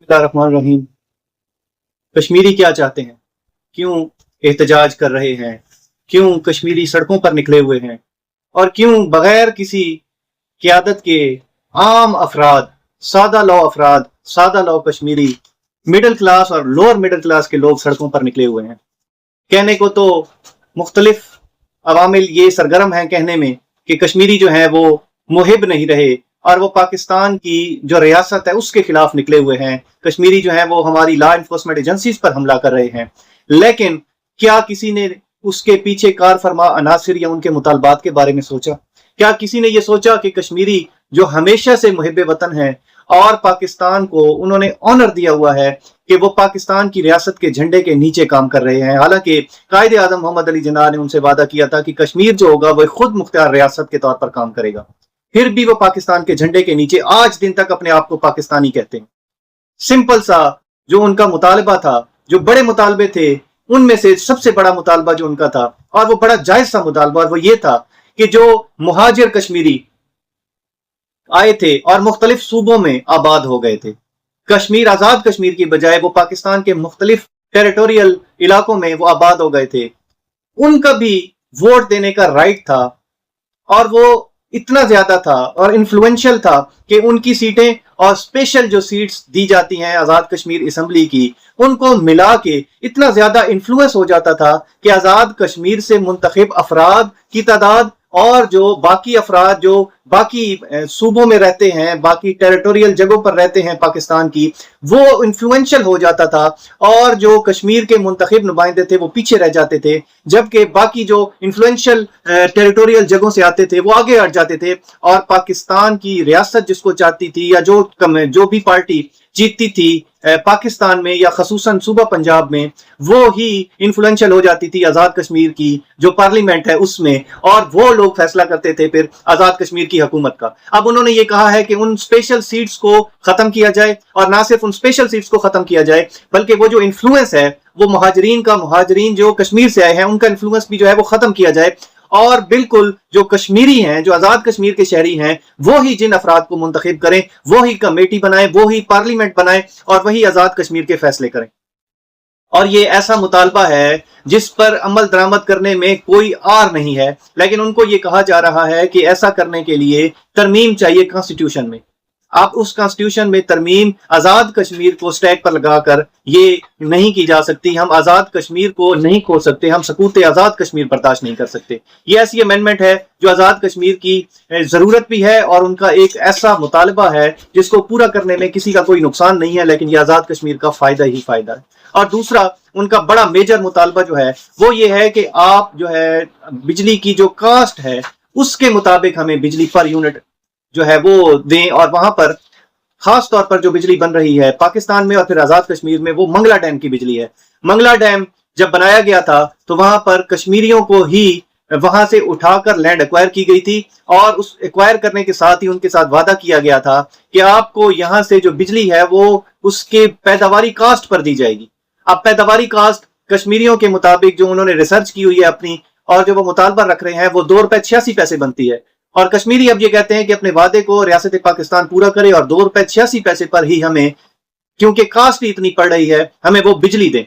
बिस्मिल्लाहिर्रहमानिर्रहीम। कश्मीरी क्या चाहते हैं? क्यों एहतजाज कर रहे हैं? क्यों कश्मीरी सड़कों पर निकले हुए हैं? और क्यों बगैर किसी क़यादत के आम अफराद, सादा लौ कश्मीरी मिडिल क्लास और लोअर मिडिल क्लास के लोग सड़कों पर निकले हुए हैं? कहने को तो मुख्तलिफ अवामिल ये सरगर्म हैं कहने में कि कश्मीरी जो है वो मुहिब नहीं रहे और वो पाकिस्तान की जो रियासत है उसके खिलाफ निकले हुए हैं। कश्मीरी जो है वो हमारी लॉ इन्फोर्समेंट एजेंसीज पर हमला कर रहे हैं। लेकिन क्या किसी ने उसके पीछे कार फरमा अनासिर या उनके मुतालबात के बारे में सोचा? क्या किसी ने ये सोचा कि कश्मीरी जो हमेशा से मुहिब वतन है और पाकिस्तान को उन्होंने ऑनर दिया हुआ है कि वो पाकिस्तान की रियासत के झंडे के नीचे काम कर रहे हैं। हालांकि कायदे आज़म मोहम्मद अली जिन्ना ने उनसे वादा किया था कि कश्मीर जो होगा वो खुद मुख्तियार रियासत के तौर पर काम करेगा, फिर भी वो पाकिस्तान के झंडे के नीचे आज दिन तक अपने आप को पाकिस्तानी कहते हैं। सिंपल सा जो उनका मुतालबा था, जो बड़े मुतालबे थे, उनमें से सबसे बड़ा मुतालबा जो उनका था और वो बड़ा जायज सा मुतालबा, वो ये था कि जो मुहाजिर कश्मीरी आए थे और मुख्तलिफ सूबों में आबाद हो गए थे, कश्मीर आजाद कश्मीर की बजाय वो पाकिस्तान के मुख्तलिफ टेरिटोरियल इलाकों में वो आबाद हो गए थे, उनका भी वोट देने का राइट था और वो इतना ज्यादा था और इन्फ्लुएंशियल था कि उनकी सीटें और स्पेशल जो सीट्स दी जाती हैं आजाद कश्मीर असेंबली की, उनको मिला के इतना ज्यादा इन्फ्लुएंस हो जाता था कि आजाद कश्मीर से मुंतखब अफराद की तादाद और जो बाकी अफराद जो बाकी सूबों में रहते हैं, बाकी टेरिटोरियल जगहों पर रहते हैं पाकिस्तान की, वो इन्फ्लुएंशियल हो जाता था और जो कश्मीर के मुंतखब नुमाइंदे थे वो पीछे रह जाते थे, जबकि बाकी जो इन्फ्लुएंशियल टेरिटोरियल जगहों से आते थे वो आगे हट जाते थे और पाकिस्तान की रियासत जिसको चाहती थी या जो भी पार्टी जीतती थी पाकिस्तान में या खसूसन सूबा पंजाब में, वो ही इन्फ्लुएंशियल हो जाती थी आजाद कश्मीर की जो पार्लियामेंट है उसमें, और वो लोग फैसला करते थे फिर आजाद कश्मीर की हुकूमत का। अब उन्होंने ये कहा है कि उन स्पेशल सीट्स को खत्म किया जाए और ना सिर्फ उन स्पेशल सीट्स को खत्म किया जाए बल्कि वो जो इन्फ्लुएंस है वो मुहाजिरीन जो कश्मीर से आए हैं उनका इन्फ्लुएंस भी जो है वो खत्म किया जाए और बिल्कुल जो कश्मीरी हैं, जो आजाद कश्मीर के शहरी हैं, वो ही जिन अफराद को मुंतखब करें, वो ही कमेटी बनाए, वो ही पार्लियामेंट बनाए और वही आजाद कश्मीर के फैसले करें। और ये ऐसा मुतालबा है जिस पर अमल दरामद करने में कोई आर नहीं है, लेकिन उनको ये कहा जा रहा है कि ऐसा करने के लिए तरमीम चाहिए कॉन्स्टिट्यूशन में। आप उस कॉन्स्टिट्यूशन में तरमीम आजाद कश्मीर को स्टैक पर लगाकर ये नहीं की जा सकती। हम आजाद कश्मीर को नहीं खो सकते, हम सकूत आजाद कश्मीर बर्दाश्त नहीं कर सकते। ये ऐसी अमेंडमेंट है जो आजाद कश्मीर की जरूरत भी है और उनका एक ऐसा मुतालबा है जिसको पूरा करने में किसी का कोई नुकसान नहीं है, लेकिन ये आजाद कश्मीर का फायदा ही फायदा है। और दूसरा उनका बड़ा मेजर मुतालबा जो है वो ये है कि आप जो है बिजली की जो कास्ट है उसके मुताबिक हमें बिजली पर यूनिट जो है वो दें, और वहां पर खास तौर पर जो बिजली बन रही है पाकिस्तान में और फिर आजाद कश्मीर में वो मंगला डैम की बिजली है। मंगला डैम जब बनाया गया था तो वहां पर कश्मीरियों को ही वहां से उठाकर लैंड एक्वायर की गई थी और उस एक्वायर करने के साथ ही उनके साथ वादा किया गया था कि आपको यहां से जो बिजली है वो उसके पैदावारी कास्ट पर दी जाएगी। अब पैदावारी कास्ट कश्मीरियों के मुताबिक जो उन्होंने रिसर्च की हुई है अपनी और जो वो मुतालबा रख रहे हैं वो ₹2.86 बनती है, और कश्मीरी अब ये कहते हैं कि अपने वादे को रियासत पाकिस्तान पूरा करे और ₹2.86 पर ही हमें, क्योंकि कास्ट ही इतनी पड़ रही है, हमें वो बिजली दें।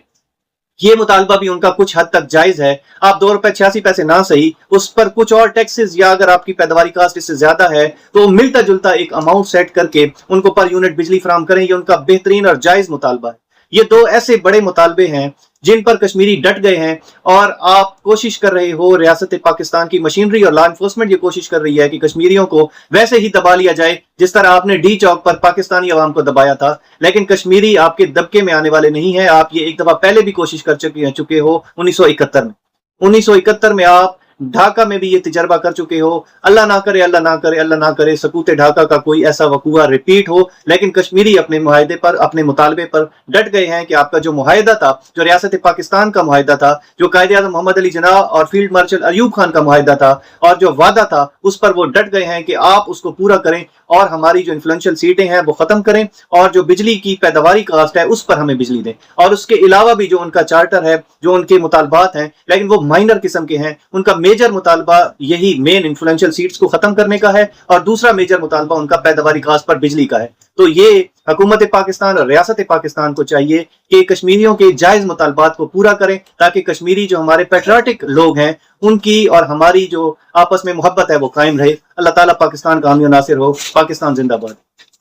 ये मुतालबा भी उनका कुछ हद तक जायज है। आप ₹2.86 ना सही, उस पर कुछ और टैक्सेस या अगर आपकी पैदावारी कास्ट इससे ज्यादा है तो मिलता जुलता एक अमाउंट सेट करके उनको पर यूनिट बिजली फराहम करें। ये उनका बेहतरीन और जायज मुतालबा है। ये दो ऐसे बड़े मुतालबे हैं जिन पर कश्मीरी डट गए हैं और आप कोशिश कर रहे हो, रियासत पाकिस्तान की मशीनरी और लॉ एनफोर्समेंट ये कोशिश कर रही है कि कश्मीरियों को वैसे ही दबा लिया जाए जिस तरह आपने डी चौक पर पाकिस्तानी अवाम को दबाया था। लेकिन कश्मीरी आपके दबके में आने वाले नहीं है। आप ये एक दफा पहले भी कोशिश कर चुके हो 1971 में। 1971 में आप ढाका में भी ये तजर्बा कर चुके हो। अल्लाह ना करे, अल्लाह ना करे, अल्लाह ना करे सकूते ढाका का कोई ऐसा वकूआ रिपीट हो, लेकिन कश्मीरी अपने मुआहदे पर, अपने मुतालबे पर डट गए हैं कि आपका जो मुआहदा था, जो रियासत पाकिस्तान का मुआहदा था, जो कायदे आज़म मोहम्मद अली जिन्ना और फील्ड मार्शल अयूब खान का मुआहदा था और जो वादा था, उस पर वो डट गए हैं कि आप उसको पूरा करें और हमारी जो इन्फ्लुएंशियल सीटें हैं वो खत्म करें और जो बिजली की पैदावारी कास्ट है उस पर हमें बिजली दें। और उसके अलावा भी जो उनका चार्टर है, जो उनके मुतालबात हैं, लेकिन वो माइनर किस्म के हैं, उनका میجر مطالبہ یہی مین انفلوئنشل سیٹس کو ختم کرنے کا ہے، اور دوسرا میجر مطالبہ ان کا پیداواری گھاس پر بجلی کا ہے۔ تو یہ حکومت پاکستان اور ریاست پاکستان کو چاہیے کہ کشمیریوں کے جائز مطالبات کو پورا کریں، تاکہ کشمیری جو ہمارے پیٹریاٹک لوگ ہیں ان کی اور ہماری جو آپس میں محبت ہے وہ قائم رہے۔ اللہ تعالیٰ پاکستان کا حامی و ناصر ہو۔ پاکستان زندہ باد۔